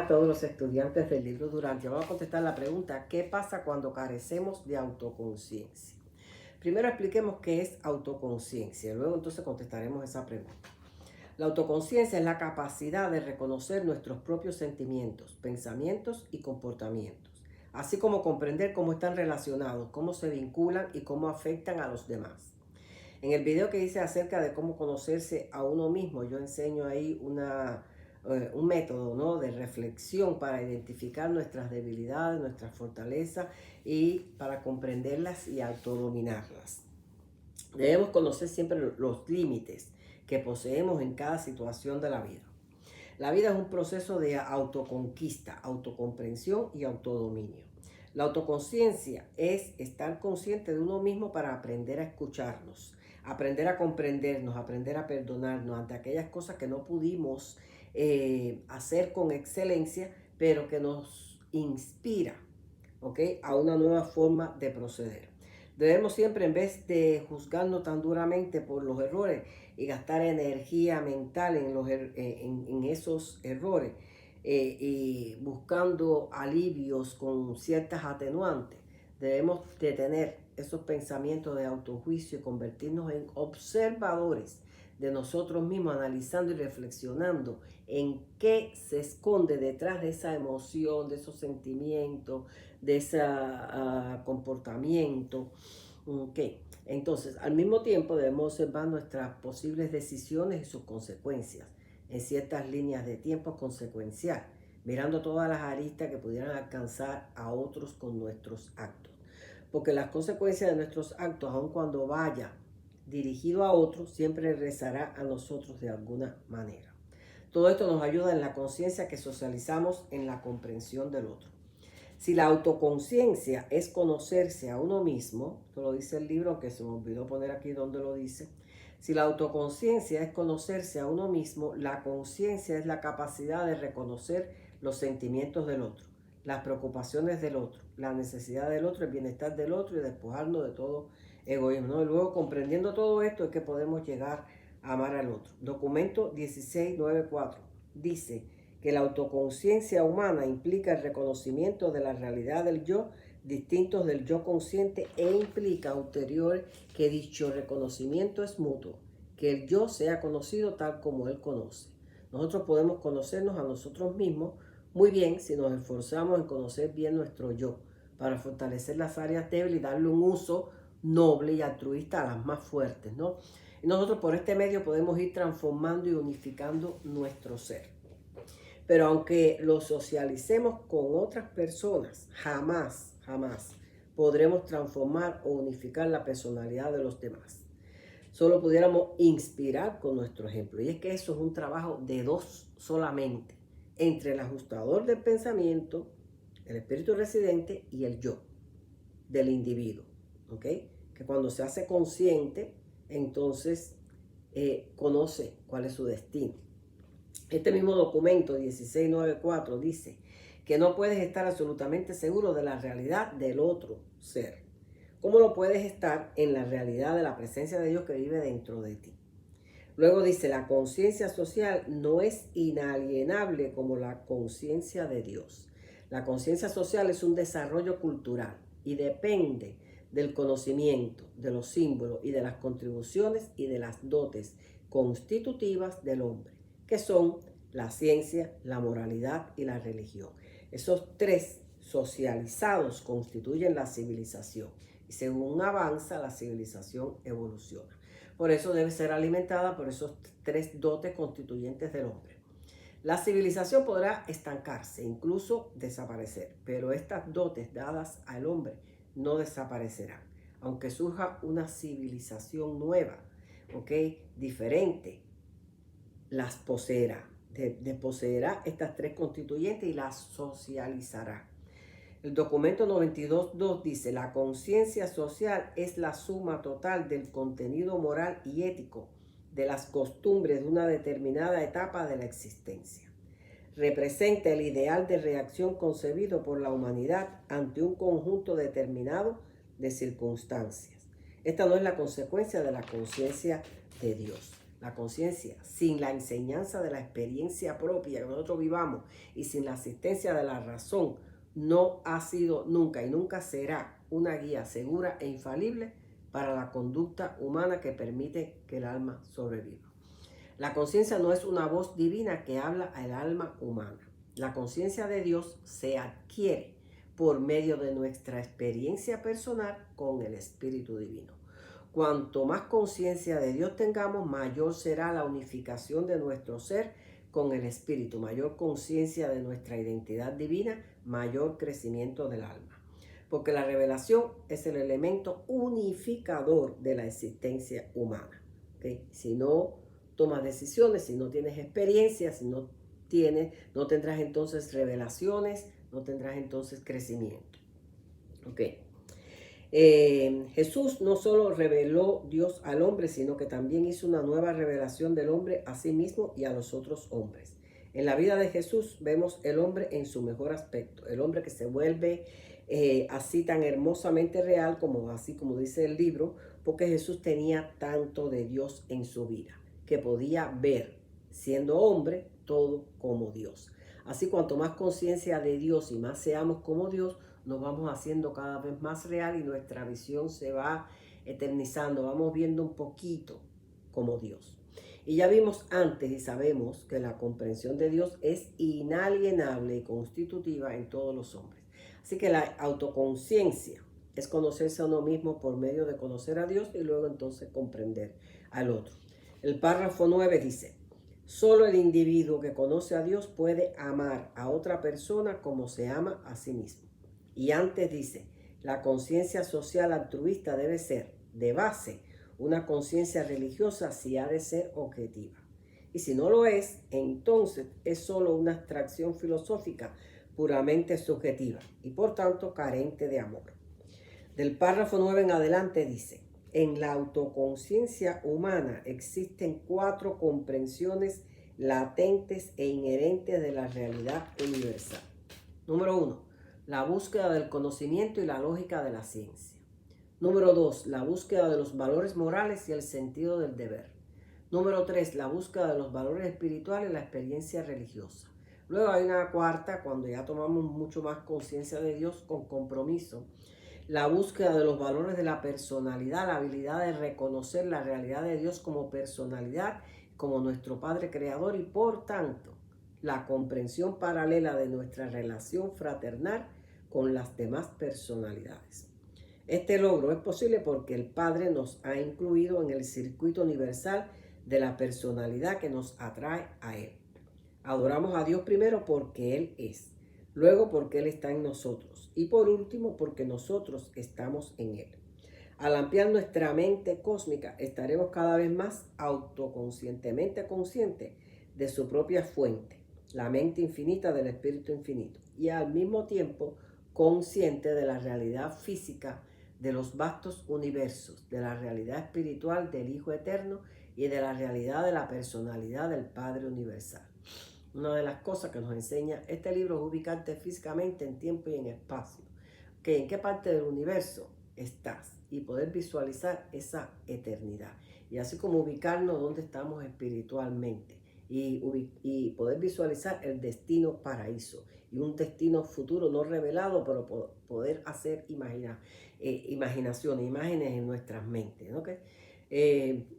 a todos los estudiantes del libro Durante. Vamos a contestar la pregunta: ¿qué pasa cuando carecemos de autoconciencia? Primero expliquemos qué es autoconciencia, luego entonces contestaremos esa pregunta. La autoconciencia es la capacidad de reconocer nuestros propios sentimientos, pensamientos y comportamientos, así como comprender cómo están relacionados, cómo se vinculan y cómo afectan a los demás. En el video que hice acerca de cómo conocerse a uno mismo, yo enseño ahí un método, ¿no?, de reflexión para identificar nuestras debilidades, nuestras fortalezas y para comprenderlas y autodominarlas. Debemos conocer siempre los límites que poseemos en cada situación de la vida. La vida es un proceso de autoconquista, autocomprensión y autodominio. La autoconciencia es estar consciente de uno mismo para aprender a escucharnos, aprender a comprendernos, aprender a perdonarnos ante aquellas cosas que no pudimos hacer con excelencia, pero que nos inspira, ¿ok?, a una nueva forma de proceder. Debemos siempre, en vez de juzgarnos tan duramente por los errores y gastar energía mental en esos errores y buscando alivios con ciertas atenuantes, debemos detener esos pensamientos de autojuicio y convertirnos en observadores de nosotros mismos, analizando y reflexionando en qué se esconde detrás de esa emoción, de esos sentimientos, de ese comportamiento. Okay. Entonces, al mismo tiempo debemos observar nuestras posibles decisiones y sus consecuencias en ciertas líneas de tiempo consecuencial, mirando todas las aristas que pudieran alcanzar a otros con nuestros actos. Porque las consecuencias de nuestros actos, aun cuando vaya dirigido a otros, siempre regresará a nosotros de alguna manera. Todo esto nos ayuda en la conciencia que socializamos en la comprensión del otro. Si la autoconciencia es conocerse a uno mismo, esto lo dice el libro, que se me olvidó poner aquí donde lo dice. Si la autoconciencia es conocerse a uno mismo, la conciencia es la capacidad de reconocer los sentimientos del otro, las preocupaciones del otro, la necesidad del otro, el bienestar del otro y despojarnos de todo egoísmo, ¿no? Y luego, comprendiendo todo esto, es que podemos llegar a amar al otro. Documento 1694 dice que la autoconciencia humana implica el reconocimiento de la realidad del yo, distintos del yo consciente, e implica ulterior que dicho reconocimiento es mutuo, que el yo sea conocido tal como él conoce. Nosotros podemos conocernos a nosotros mismos muy bien si nos esforzamos en conocer bien nuestro yo, para fortalecer las áreas débiles y darle un uso noble y altruista a las más fuertes, ¿no? Y nosotros por este medio podemos ir transformando y unificando nuestro ser. Pero aunque lo socialicemos con otras personas, jamás podremos transformar o unificar la personalidad de los demás. Solo pudiéramos inspirar con nuestro ejemplo. Y es que eso es un trabajo de dos solamente, entre el ajustador del pensamiento, el espíritu residente y el yo del individuo. ¿Ok? Que cuando se hace consciente, entonces conoce cuál es su destino. Este mismo documento 1694 dice que no puedes estar absolutamente seguro de la realidad del otro ser. ¿Cómo lo puedes estar en la realidad de la presencia de Dios que vive dentro de ti? Luego dice, la conciencia social no es inalienable como la conciencia de Dios. La conciencia social es un desarrollo cultural y depende del conocimiento, de los símbolos y de las contribuciones y de las dotes constitutivas del hombre, que son la ciencia, la moralidad y la religión. Esos tres socializados constituyen la civilización y según avanza la civilización evoluciona. Por eso debe ser alimentada por esos tres dotes constituyentes del hombre. La civilización podrá estancarse, incluso desaparecer, pero estas dotes dadas al hombre no desaparecerán. Aunque surja una civilización nueva, ¿ok?, diferente, las poseerá. Poseerá estas tres constituyentes y las socializará. El documento 92.2 dice, la conciencia social es la suma total del contenido moral y ético de las costumbres de una determinada etapa de la existencia. Representa el ideal de reacción concebido por la humanidad ante un conjunto determinado de circunstancias. Esta no es la consecuencia de la conciencia de Dios. La conciencia sin la enseñanza de la experiencia propia que nosotros vivamos y sin la asistencia de la razón no ha sido nunca y nunca será una guía segura e infalible para la conducta humana que permite que el alma sobreviva. La conciencia no es una voz divina que habla al alma humana. La conciencia de Dios se adquiere por medio de nuestra experiencia personal con el Espíritu Divino. Cuanto más conciencia de Dios tengamos, mayor será la unificación de nuestro ser con el Espíritu, mayor conciencia de nuestra identidad divina, mayor crecimiento del alma. Porque la revelación es el elemento unificador de la existencia humana. ¿Okay? Si no tomas decisiones, si no tienes experiencia, si no tendrás entonces revelaciones, no tendrás entonces crecimiento. Okay. Jesús no solo reveló Dios al hombre, sino que también hizo una nueva revelación del hombre a sí mismo y a los otros hombres. En la vida de Jesús vemos el hombre en su mejor aspecto, el hombre que se vuelve así tan hermosamente real, así como dice el libro, porque Jesús tenía tanto de Dios en su vida, que podía ver, siendo hombre, todo como Dios. Así, cuanto más conciencia de Dios y más seamos como Dios, nos vamos haciendo cada vez más real y nuestra visión se va eternizando, vamos viendo un poquito como Dios. Y ya vimos antes y sabemos que la comprensión de Dios es inalienable y constitutiva en todos los hombres. Así que la autoconciencia es conocerse a uno mismo por medio de conocer a Dios y luego entonces comprender al otro. El párrafo 9 dice: solo el individuo que conoce a Dios puede amar a otra persona como se ama a sí mismo. Y antes dice, la conciencia social altruista debe ser, de base, una conciencia religiosa si ha de ser objetiva. Y si no lo es, entonces es solo una abstracción filosófica puramente subjetiva y por tanto carente de amor. Del párrafo 9 en adelante dice, en la autoconciencia humana existen 4 comprensiones latentes e inherentes de la realidad universal. Número 1. La búsqueda del conocimiento y la lógica de la ciencia. Número 2. La búsqueda de los valores morales y el sentido del deber. Número 3. La búsqueda de los valores espirituales y la experiencia religiosa. Luego hay una cuarta, cuando ya tomamos mucho más conciencia de Dios con compromiso. La búsqueda de los valores de la personalidad, la habilidad de reconocer la realidad de Dios como personalidad, como nuestro Padre Creador y por tanto la comprensión paralela de nuestra relación fraternal con las demás personalidades. Este logro es posible porque el Padre nos ha incluido en el circuito universal de la personalidad que nos atrae a Él. Adoramos a Dios primero porque Él es, luego porque Él está en nosotros y por último porque nosotros estamos en Él. Al ampliar nuestra mente cósmica estaremos cada vez más autoconscientemente conscientes de su propia fuente, la mente infinita del Espíritu infinito, y al mismo tiempo consciente de la realidad física de los vastos universos, de la realidad espiritual del Hijo Eterno y de la realidad de la personalidad del Padre Universal. Una de las cosas que nos enseña este libro es ubicarte físicamente en tiempo y en espacio. ¿En qué parte del universo estás? Y poder visualizar esa eternidad. Y así como ubicarnos donde estamos espiritualmente. Y poder visualizar el destino paraíso. Y un destino futuro no revelado, pero poder hacer imaginaciones, imágenes en nuestras mentes. ¿Okay?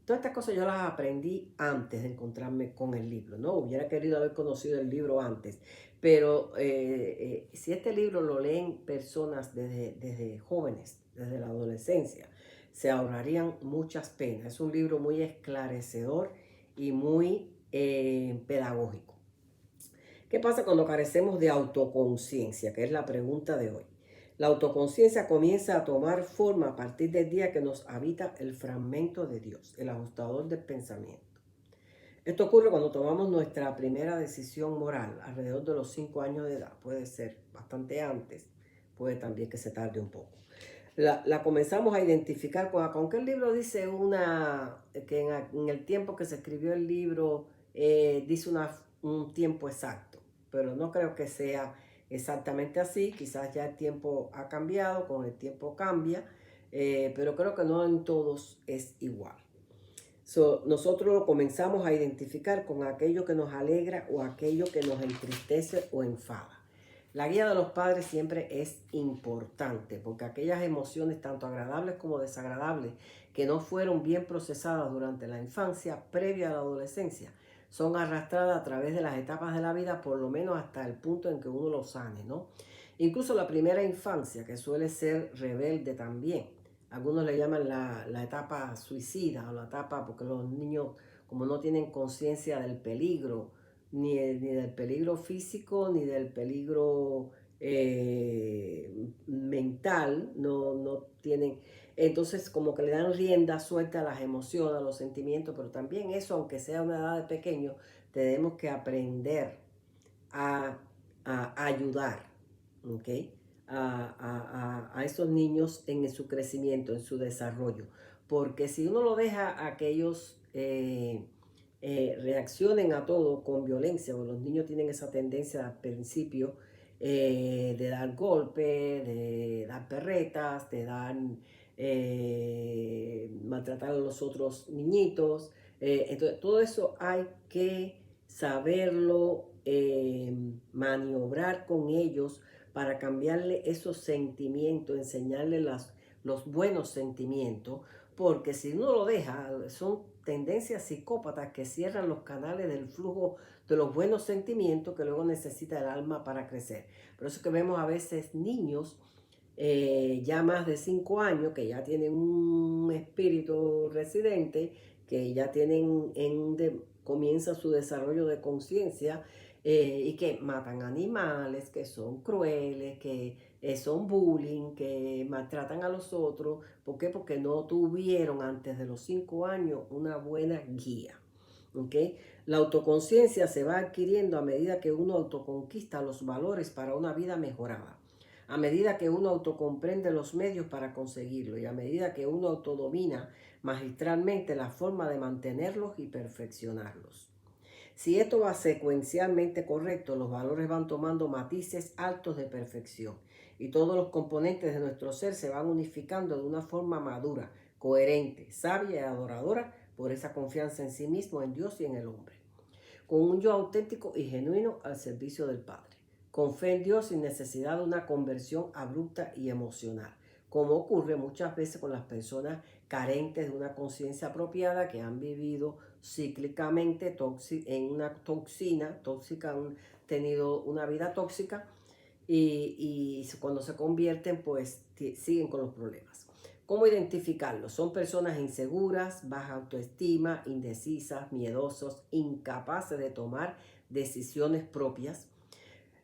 Todas estas cosas yo las aprendí antes de encontrarme con el libro, ¿no? Hubiera querido haber conocido el libro antes, pero si este libro lo leen personas desde jóvenes, desde la adolescencia, se ahorrarían muchas penas. Es un libro muy esclarecedor y muy pedagógico. ¿Qué pasa cuando carecemos de autoconciencia? Que es la pregunta de hoy. La autoconciencia comienza a tomar forma a partir del día que nos habita el fragmento de Dios, el ajustador del pensamiento. Esto ocurre cuando tomamos nuestra primera decisión moral, alrededor de los 5 años de edad. Puede ser bastante antes, puede también que se tarde un poco. La comenzamos a identificar aunque el libro dice que en el tiempo que se escribió el libro dice un tiempo exacto, pero no creo que sea exactamente así. Quizás ya el tiempo ha cambiado, con el tiempo cambia, pero creo que no en todos es igual. Nosotros lo comenzamos a identificar con aquello que nos alegra o aquello que nos entristece o enfada. La guía de los padres siempre es importante porque aquellas emociones, tanto agradables como desagradables, que no fueron bien procesadas durante la infancia, previa a la adolescencia, son arrastradas a través de las etapas de la vida, por lo menos hasta el punto en que uno lo sane, ¿no? Incluso la primera infancia, que suele ser rebelde también. Algunos le llaman la etapa suicida o la etapa porque los niños, como no tienen conciencia del peligro, ni del peligro físico, ni del peligro mental, no tienen. Entonces, como que le dan rienda suelta a las emociones, a los sentimientos, pero también eso, aunque sea una edad de pequeño, tenemos que aprender a, a ayudar, ¿ok? A esos niños en su crecimiento, en su desarrollo. Porque si uno lo deja a que ellos reaccionen a todo con violencia, o los niños tienen esa tendencia al principio de dar golpes, de dar perretas, de dar maltratar a los otros niñitos. Entonces, todo eso hay que saberlo maniobrar con ellos para cambiarle esos sentimientos, enseñarle los buenos sentimientos, porque si uno lo deja, son tendencias psicópatas que cierran los canales del flujo de los buenos sentimientos que luego necesita el alma para crecer. Por eso es que vemos a veces niños ya más de 5 años que ya tienen un espíritu residente, que ya tienen comienza su desarrollo de conciencia y que matan animales, que son crueles, que son bullying, que maltratan a los otros. ¿Por qué? Porque no tuvieron antes de los 5 años una buena guía. ¿Okay? La autoconciencia se va adquiriendo a medida que uno autoconquista los valores para una vida mejorada, a medida que uno autocomprende los medios para conseguirlo y a medida que uno autodomina magistralmente la forma de mantenerlos y perfeccionarlos. Si esto va secuencialmente correcto, los valores van tomando matices altos de perfección y todos los componentes de nuestro ser se van unificando de una forma madura, coherente, sabia y adoradora por esa confianza en sí mismo, en Dios y en el hombre, con un yo auténtico y genuino al servicio del Padre, con fe en Dios sin necesidad de una conversión abrupta y emocional, como ocurre muchas veces con las personas carentes de una conciencia apropiada que han vivido cíclicamente en una tóxica, han tenido una vida tóxica y cuando se convierten pues siguen con los problemas. ¿Cómo identificarlos? Son personas inseguras, baja autoestima, indecisas, miedosos, incapaces de tomar decisiones propias.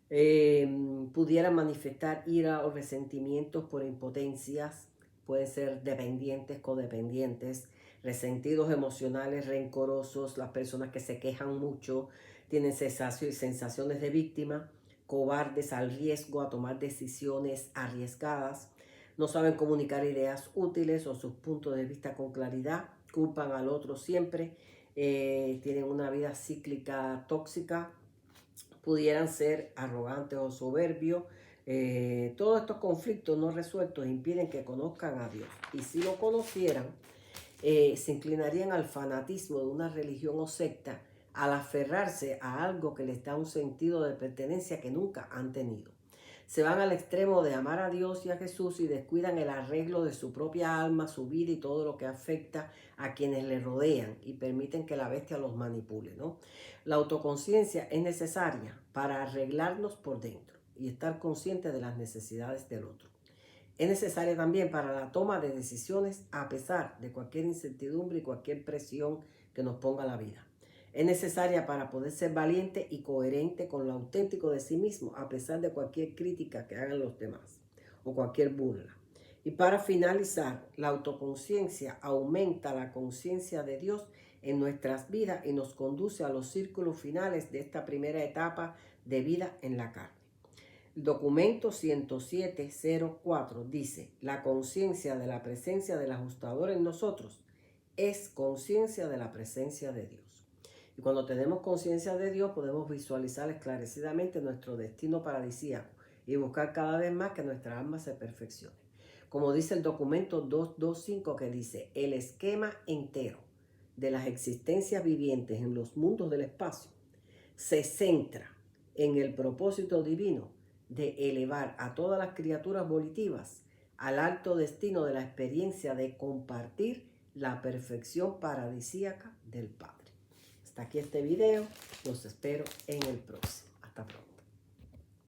Pudieran manifestar ira o resentimientos por impotencias, pueden ser dependientes, codependientes, resentidos emocionales, rencorosos, las personas que se quejan mucho, tienen sensaciones de víctima, cobardes al riesgo a tomar decisiones arriesgadas, no saben comunicar ideas útiles o sus puntos de vista con claridad, culpan al otro siempre, tienen una vida cíclica tóxica, pudieran ser arrogantes o soberbios. Todos estos conflictos no resueltos impiden que conozcan a Dios. Y si lo conocieran, se inclinarían al fanatismo de una religión o secta, al aferrarse a algo que les da un sentido de pertenencia que nunca han tenido. Se van al extremo de amar a Dios y a Jesús y descuidan el arreglo de su propia alma, su vida y todo lo que afecta a quienes le rodean y permiten que la bestia los manipule, ¿no? La autoconciencia es necesaria para arreglarnos por dentro y estar consciente de las necesidades del otro. Es necesaria también para la toma de decisiones a pesar de cualquier incertidumbre y cualquier presión que nos ponga la vida. Es necesaria para poder ser valiente y coherente con lo auténtico de sí mismo a pesar de cualquier crítica que hagan los demás o cualquier burla. Y para finalizar, la autoconciencia aumenta la conciencia de Dios en nuestras vidas y nos conduce a los círculos finales de esta primera etapa de vida en la carne. El documento 10704 dice: la conciencia de la presencia del ajustador en nosotros es conciencia de la presencia de Dios. Y cuando tenemos conciencia de Dios, podemos visualizar esclarecidamente nuestro destino paradisíaco y buscar cada vez más que nuestra alma se perfeccione. Como dice el documento 225 que dice: el esquema entero de las existencias vivientes en los mundos del espacio se centra en el propósito divino de elevar a todas las criaturas volitivas al alto destino de la experiencia de compartir la perfección paradisíaca del Padre. Hasta aquí este video, los espero en el próximo. Hasta pronto.